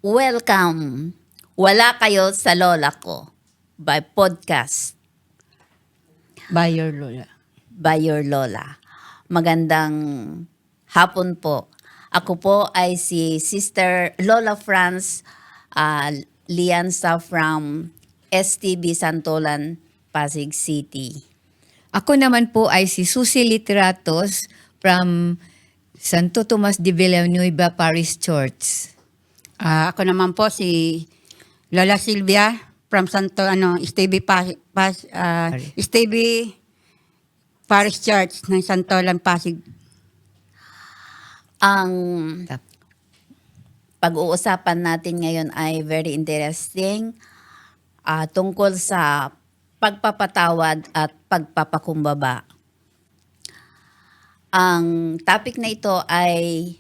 Welcome! Wala kayo sa lola ko by podcast By your Lola. by your lola. Magandang hapon po. Ako po ay si Sister Lola France Lianza from STB Santolan, Pasig City. Ako naman po ay si Susie Literatos from Santo Tomas de Villanueva Parish Church. Ako naman po si Lola Silvia from STB Parish Church ng Santolan, Pasig. Ang pag-uusapan natin ngayon ay very interesting tungkol sa pagpapatawad at pagpapakumbaba. Ang topic na ito ay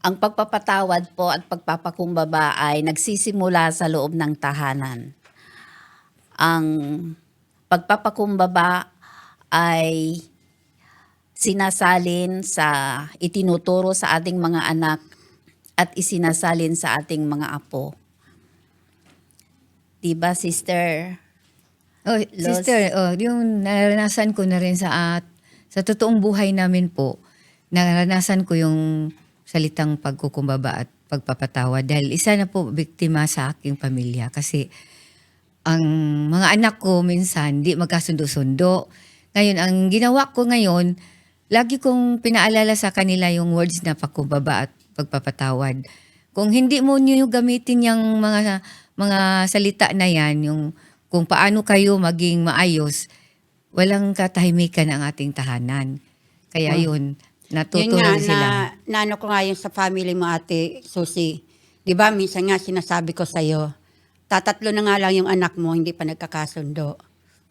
ang pagpapatawad po at pagpapakumbaba ay nagsisimula sa loob ng tahanan. Ang pagpapakumbaba ay sinasalin sa itinuturo sa ating mga anak at isinasalin sa ating mga apo. Diba, sister? Oh, sister, yung naranasan ko na rin sa totoong buhay namin po, naranasan ko yung salitang pagkukumbaba at pagpapatawa dahil isa na po biktima sa aking pamilya kasi ang mga anak ko minsan di magkasundo-sundo. Ngayon, ang ginawa ko ngayon, lagi kong pinaalala sa kanila yung words na pagkumbaba at pagpapatawad. Kung hindi mo niyo gamitin yung mga salita na yan, yung kung paano kayo maging maayos, walang katahimikan ang ating tahanan. Kaya yun, natuto Yun nga, na sila. naano ko nga yun sa family mo, Ate Susie. Di ba, minsan nga sinasabi ko sa'yo, tatatlo na nga lang yung anak mo, hindi pa nagkakasundo.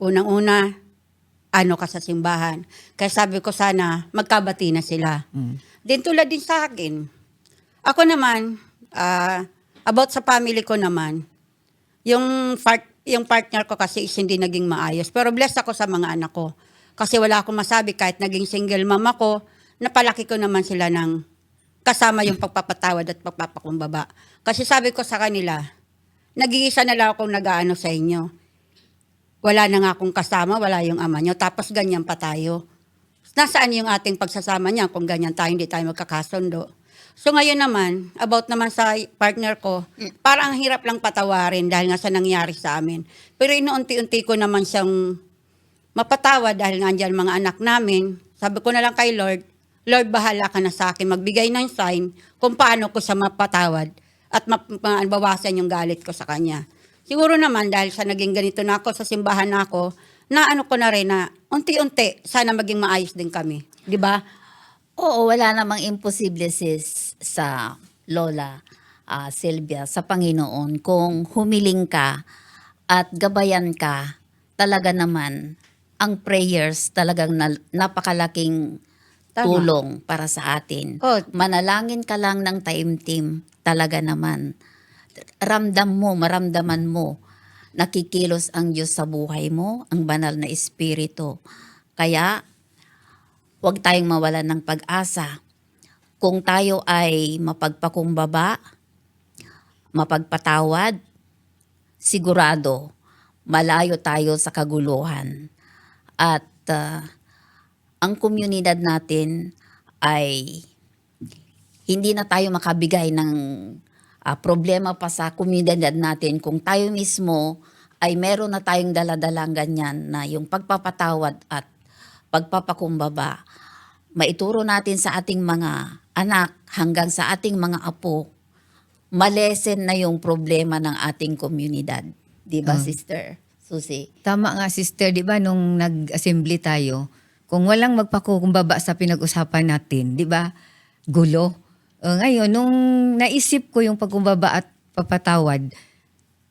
Unang-una, ano ka sa simbahan. Kaya sabi ko sana, magkabati na sila. Din tulad din sa akin. Ako naman, about sa family ko naman, yung partner ko kasi is hindi naging maayos. Pero blessed ako sa mga anak ko. Kasi wala akong masabi kahit naging single mom ako, napalaki ko naman sila ng kasama yung pagpapatawad at pagpapakumbaba. Kasi sabi ko sa kanila, nag-iisa na lang akong nag-aano sa inyo. Wala na nga akong kasama, wala yung ama nyo, tapos ganyan pa tayo. Nasaan yung ating pagsasama niya kung ganyan tayo, hindi tayo magkakasundo? So ngayon naman, about naman sa partner ko, parang ang hirap lang patawarin dahil nga sa nangyari sa amin. Pero inuunti-unti ko naman siyang mapatawad dahil nga andyan mga anak namin. Sabi ko na lang kay Lord, Lord, bahala ka na sa akin, magbigay ng sign kung paano ko siya mapatawad at mabawasan yung galit ko sa kanya. Siguro naman dahil sa naging ganito na ako, sa simbahan na ako, na ano ko na rin na unti-unti, sana maging maayos din kami. Di ba? Oo, wala namang imposible sis sa Lola Silvia, sa Panginoon. Kung humiling ka at gabayan ka, talaga naman, ang prayers talagang napakalaking Tama. tulong para sa atin. Oh. Manalangin ka lang ng taimtim, talaga naman. Maramdaman mo, nakikilos ang Diyos sa buhay mo, ang banal na espiritu. Kaya, huwag tayong mawalan ng pag-asa. Kung tayo ay mapagpakumbaba, mapagpatawad, sigurado, malayo tayo sa kaguluhan. At ang komunidad natin ay hindi na tayo makabigay ng problema pa sa komunidad natin kung tayo mismo ay meron na tayong daladalang ganyan na yung pagpapatawad at pagpapakumbaba. Maituro natin sa ating mga anak hanggang sa ating mga apo, malesen na yung problema ng ating komunidad. Di ba, Sister Susie? Tama nga, sister, di ba, nung nag-assembly tayo, kung walang magpakukumbaba sa pinag-usapan natin, di ba, gulo. Ngayon, nung naisip ko yung pagkumbaba at papatawad,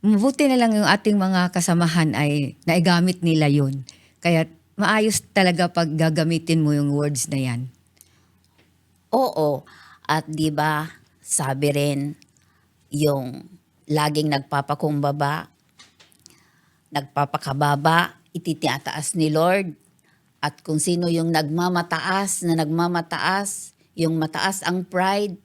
mabuti na lang yung ating mga kasamahan ay naigamit nila yun. Kaya maayos talaga pag gagamitin mo yung words na yan. Oo. At di ba, sabi rin, yung laging nagpapakumbaba, nagpapakababa, ititiataas ni Lord. At kung sino yung nagmamataas, yung mataas ang pride,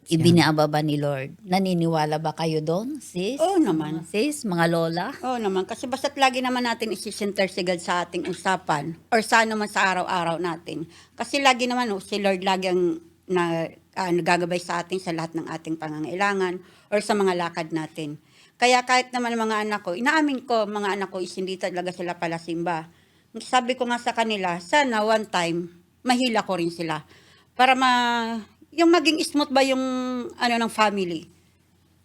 ibinababa ni Lord. Naniniwala ba kayo doon, sis? Oo naman. Sis, mga lola? Oo naman, kasi basta't lagi naman natin isisintersigad sa ating usapan or sa naman sa araw-araw natin. Kasi lagi naman, si Lord lagi ang nagagabay sa atin sa lahat ng ating pangangailangan or sa mga lakad natin. Kaya kahit naman mga anak ko, inaamin ko, mga anak ko is hindi talaga sila palasimba. Sabi ko nga sa kanila, sana one time, mahila ko rin sila. Para yung maging smooth ba yung ng family.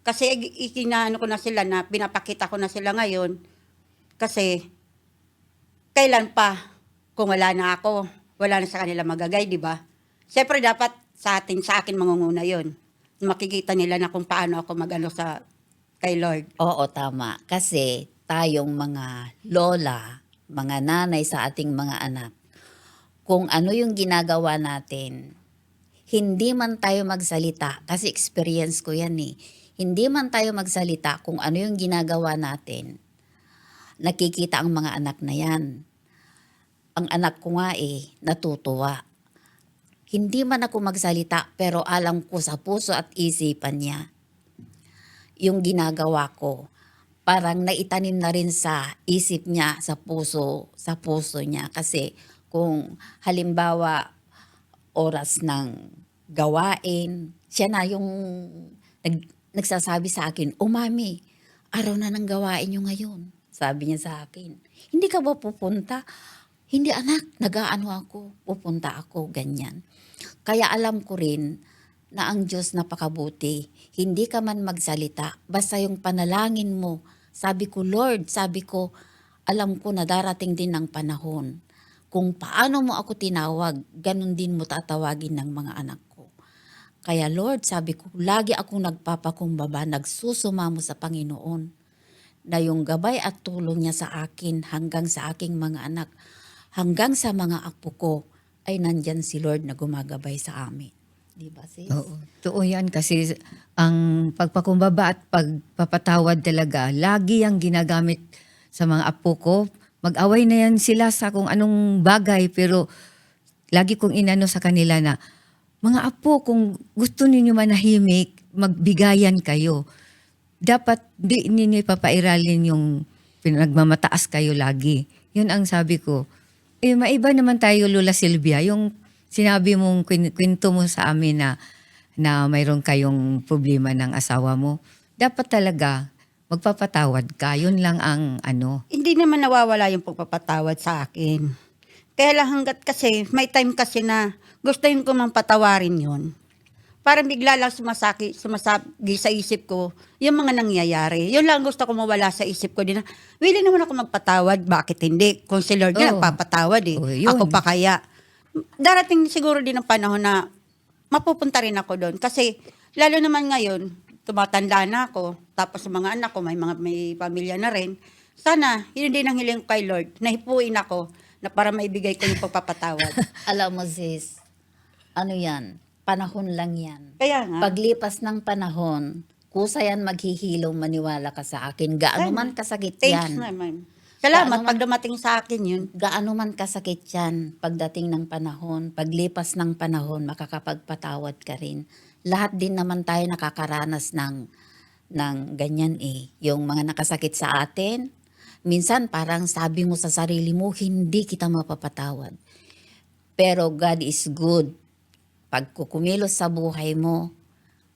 Kasi ikinaano ko na sila na pinapakita ko na sila ngayon kasi kailan pa kung wala na ako, wala na sa kanila magagay, di ba? Siyempre dapat sa akin mangunguna yon. Makikita nila na kung paano ako kay Lord. Oo, tama. Kasi tayong mga lola, mga nanay sa ating mga anak, kung ano yung ginagawa natin, hindi man tayo magsalita, kasi experience ko yan eh, hindi man tayo magsalita kung ano yung ginagawa natin, nakikita ang mga anak na yan. Ang anak ko nga natutuwa. Hindi man ako magsalita, pero alam ko sa puso at isipan niya, yung ginagawa ko, parang naitanim na rin sa isip niya, sa puso niya. Kasi kung halimbawa, oras ng gawain, siya na yung nagsasabi sa akin, Mami, araw na ng gawain niyo ngayon. Sabi niya sa akin, hindi ka ba pupunta? Hindi anak, nag-aano ako, pupunta ako, ganyan. Kaya alam ko rin na ang Diyos napakabuti. Hindi ka man magsalita, basta yung panalangin mo. Sabi ko, Lord, alam ko na darating din ang panahon. Kung paano mo ako tinawag, ganun din mo tatawagin ng mga anak ko. Kaya Lord, sabi ko, lagi akong nagpapakumbaba, nagsusumamo sa Panginoon na yung gabay at tulong niya sa akin hanggang sa aking mga anak, hanggang sa mga apo ko, ay nandyan si Lord na gumagabay sa amin. Di ba, sis? Oo. Totoo yan kasi ang pagpakumbaba at pagpapatawad talaga, lagi ang ginagamit sa mga apo ko. Mag-away na yan sila sa kung anong bagay, pero lagi kong inano sa kanila na, mga apo, kung gusto ninyo manahimik, magbigayan kayo. Dapat di ninyo ipapairalin yung pinagmamataas kayo lagi. Yun ang sabi ko. Maiba naman tayo, Lola Silvia, yung sinabi mong kwento mo sa amin na mayroon kayong problema ng asawa mo. Dapat talaga magpapatawad ka. Yun lang ang Hindi naman nawawala yung pagpapatawad sa akin. Kaya lang hanggat kasi, may time kasi na gusto ko mang patawarin yun. Parang bigla lang sumasagi sa isip ko yung mga nangyayari. Yun lang gusto ko mawala sa isip ko din na, willing naman ako magpatawad, bakit hindi? Kung si Lord nga nagpapatawad yun. ako pa kaya. Darating siguro din ang panahon na mapupunta rin ako doon. Kasi lalo naman ngayon, tumatanda na ako, tapos sa mga anak ko, may pamilya na rin. Sana, yun din ang hiling ko kay Lord, nahipuin ako na para maibigay ko yung pagpapatawad. Alam mo, sis, ano yan? Panahon lang yan. Kaya nga. Paglipas ng panahon, kusa yan maghihilom, maniwala ka sa akin. Gaano man kasakit Thanks yan. naman. Salamat Gaano pag dumating sa akin yun. Gaano man kasakit yan pagdating ng panahon, paglipas ng panahon, makakapagpatawad ka rin. Lahat din naman tayo nakakaranas ng ganyan Yung mga nakasakit sa atin, minsan parang sabi mo sa sarili mo, hindi kita mapapatawad. Pero God is good. Pag kukumilos sa buhay mo,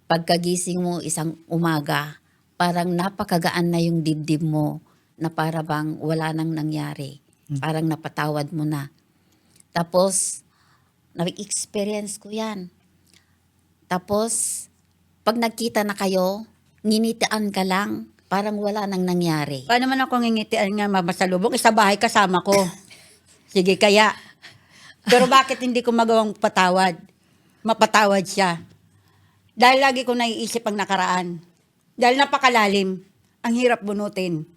pagkagising mo isang umaga, parang napakagaan na yung dibdib mo na para bang wala nang nangyari. Parang napatawad mo na. Tapos, na-experience ko yan. Tapos, pag nagkita na kayo, nginitian ka lang, parang wala nang nangyari. Paano man ako ngingitian nga mamasalubong? Isa bahay kasama ko. Sige kaya. Pero bakit hindi ko magawang mapatawad siya? Dahil lagi ko naiisip ang nakaraan. Dahil napakalalim. Ang hirap bunutin.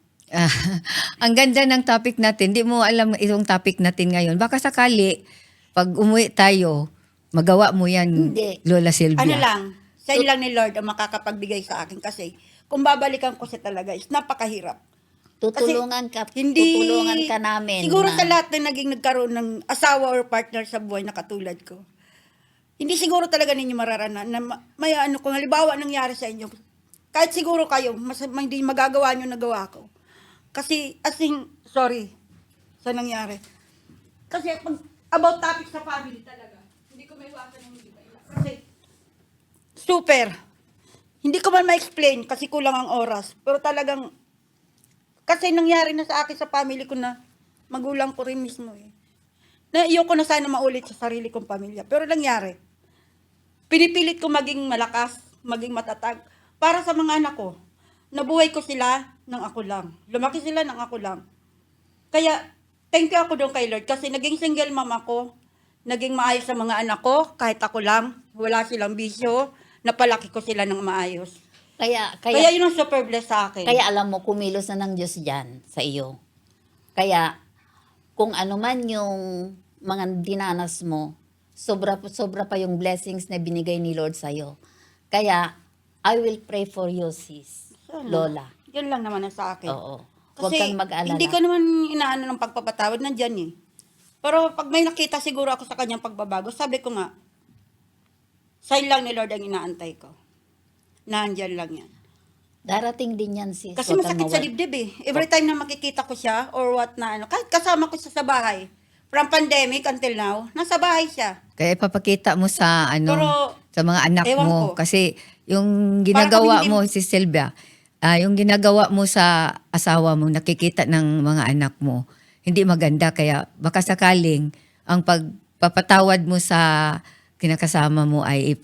Ang ganda ng topic natin. Di mo alam itong topic natin ngayon. Baka sakali, pag umuwi tayo, magawa mo yan, Hindi. Lola Silvia. Ano lang, sa lang ni Lord ang makakapagbigay sa akin kasi kung babalikan ko siya talaga is napakahirap. Tutulungan ka namin. Siguro na- sa lahat na naging nagkaroon ng asawa or partner sa buhay na katulad ko. hindi siguro talaga ninyo mararanan na may ano, kung halimbawa nangyari sa inyo, kahit siguro kayo, hindi magagawa nyo nagawa ko. Kasi, sorry, sa nangyari. Kasi, about topic sa family talaga, hindi ko may iwasan yung hindi ba. Kasi, super. Hindi ko man ma-explain kasi kulang ang oras. Pero talagang, kasi nangyari na sa akin sa family ko na magulang ko rin mismo eh. Na ko na sana maulit sa sarili kong pamilya. Pero nangyari, pinipilit ko maging malakas, maging matatag para sa mga anak ko. Nabuhay ko sila ng ako lang. Lumaki sila ng ako lang. Kaya, thank you ako doon kay Lord kasi naging single mom ako. Naging maayos sa mga anak ko kahit ako lang. Wala silang bisyo. Napalaki ko sila ng maayos. Kaya yun ang super bless sa akin. Kaya alam mo, kumilos na ng Diyos dyan sa iyo. Kaya, kung ano man yung mga dinanas mo, sobra pa yung blessings na binigay ni Lord sa iyo. Kaya, I will pray for you, sis. Sana. Lola. Yun lang naman ang sa akin. Oo. Huwag Kasi kang mag-alala. hindi ko naman inaano ng pagpapatawad, nandyan eh. Pero pag may nakita siguro ako sa kanyang pagbabago, sabi ko nga, sign lang ni Lord ang inaantay ko. Nandyan lang yan. Darating din yan, sis. Kasi Huwag kang masakit sa mawala. dibdib eh. Every time na makikita ko siya or what na ano, kahit kasama ko siya sa bahay, from pandemic until now, nasa bahay siya. Kaya ipapakita mo sa Pero, sa mga anak ewan mo ko. kasi yung Para ginagawa kami mo si Sylvia, yung ginagawa mo sa asawa mo, nakikita ng mga anak mo, hindi maganda kaya baka sakaling ang pagpapatawad mo sa kinakasama mo ay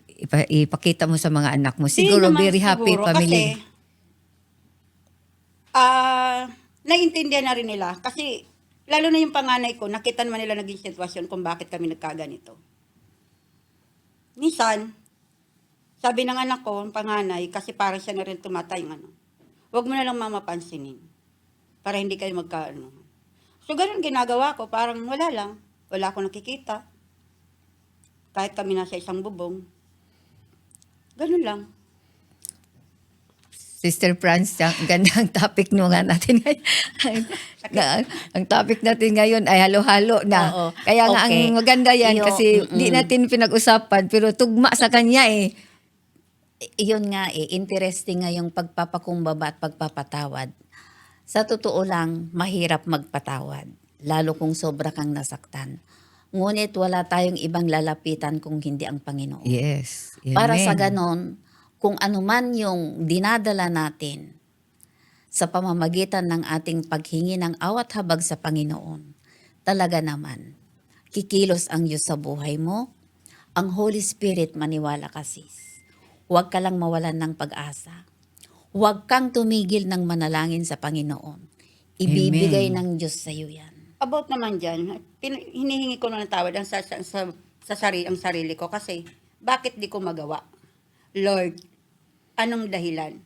ipakita mo sa mga anak mo. Di Siguro naman very happy siguro, family. Kasi, naiintindihan na rin nila. Kasi, lalo na yung panganay ko, nakita naman nila naging sitwasyon kung bakit kami nagkaganito. Minsan, sabi ng anak ko, ang panganay, kasi parang siya na rin tumatay ng ano, huwag mo na lang mamapansinin. Para hindi kayo magkaano. So, ganun ginagawa ko. Parang wala lang. Wala akong nakikita. Kahit kami nasa isang bubong. Ganun lang. Sister Franz, ang gandang topic nyo nga natin ngayon. Ang topic natin ngayon ay halo-halo na. Oo. Kaya nga Okay. ang maganda yan kasi Mm-mm. di natin pinag-usapan pero tugma sa kanya eh. Yun nga interesting nga yung pagpapakumbaba at pagpapatawad. Sa totoo lang, mahirap magpatawad. Lalo kung sobra kang nasaktan. Ngunit wala tayong ibang lalapitan kung hindi ang Panginoon. Yes. Para sa Amen. ganon, kung anuman yung dinadala natin sa pamamagitan ng ating paghingi ng awat habag sa Panginoon, talaga naman, kikilos ang Diyos sa buhay mo, ang Holy Spirit maniwala ka sis. Huwag ka lang mawalan ng pag-asa. Huwag kang tumigil ng manalangin sa Panginoon. Ibibigay Amen. ng Diyos sa iyo yan. About naman dyan, hinihingi ko na ng tawad ang ang sarili ko kasi bakit di ko magawa? Lord, anong dahilan?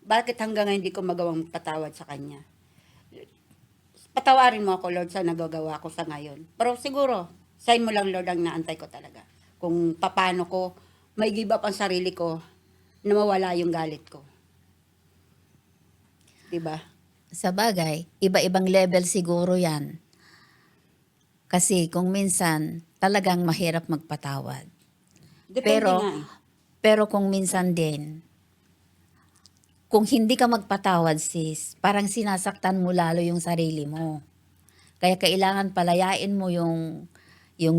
Bakit hanggang ngayon di ko magawang patawad sa Kanya? Patawarin mo ako, Lord, sa nagagawa ko sa ngayon. Pero siguro, sign mo lang, Lord, ang naantay ko talaga. Kung paano ko may give up ang sarili ko na mawala yung galit ko. Diba? Sa bagay, iba-ibang level siguro yan. Kasi kung minsan, talagang mahirap magpatawad. Depende Pero, nga eh. pero kung minsan din, kung hindi ka magpatawad sis, parang sinasaktan mo lalo yung sarili mo. Kaya kailangan palayain mo yung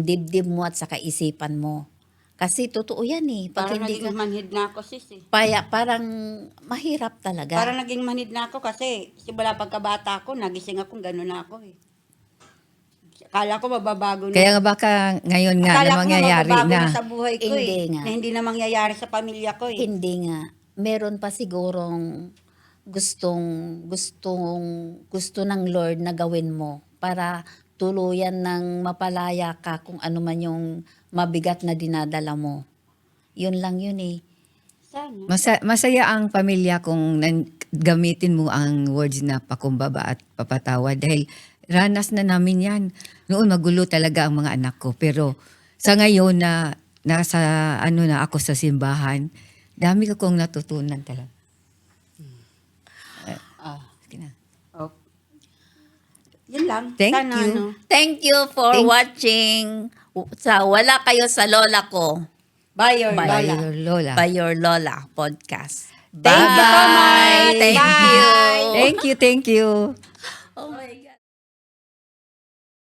dibdib mo at saka isipan mo. Kasi totoo yan eh. Pag Parang hindi naging ka, manhid na ako, sis eh. parang mahirap talaga. Parang naging manhid na ako kasi simula pagkabata ko, nagising ako, gano'n na ako eh. Akala ko mababago na. Kaya nga baka ngayon nga Akala na ko mangyayari mababago na. na sa buhay ko Hindi eh. nga. Na hindi na mangyayari sa pamilya ko eh. Hindi nga. Meron pa sigurong gusto ng Lord na gawin mo para tuluyan ng mapalaya ka kung ano man yung mabigat na dinadala mo. Yun lang yun eh. Sana. Masaya ang pamilya kung gamitin mo ang words na pakumbaba at papatawad dahil ranas na namin yan. Noon magulo talaga ang mga anak ko pero sa ngayon na nasa na ako sa simbahan, dami ko kong natutunan talaga. Ah, Sige na. oh. Yun lang. Thank Sana, you. ano, Thank you for Thank- watching sa Wala Kayo sa Lola Ko By your By Lola. your Lola. by your Lola podcast. Thank you so much. Thank Bye. you. Thank you, thank you.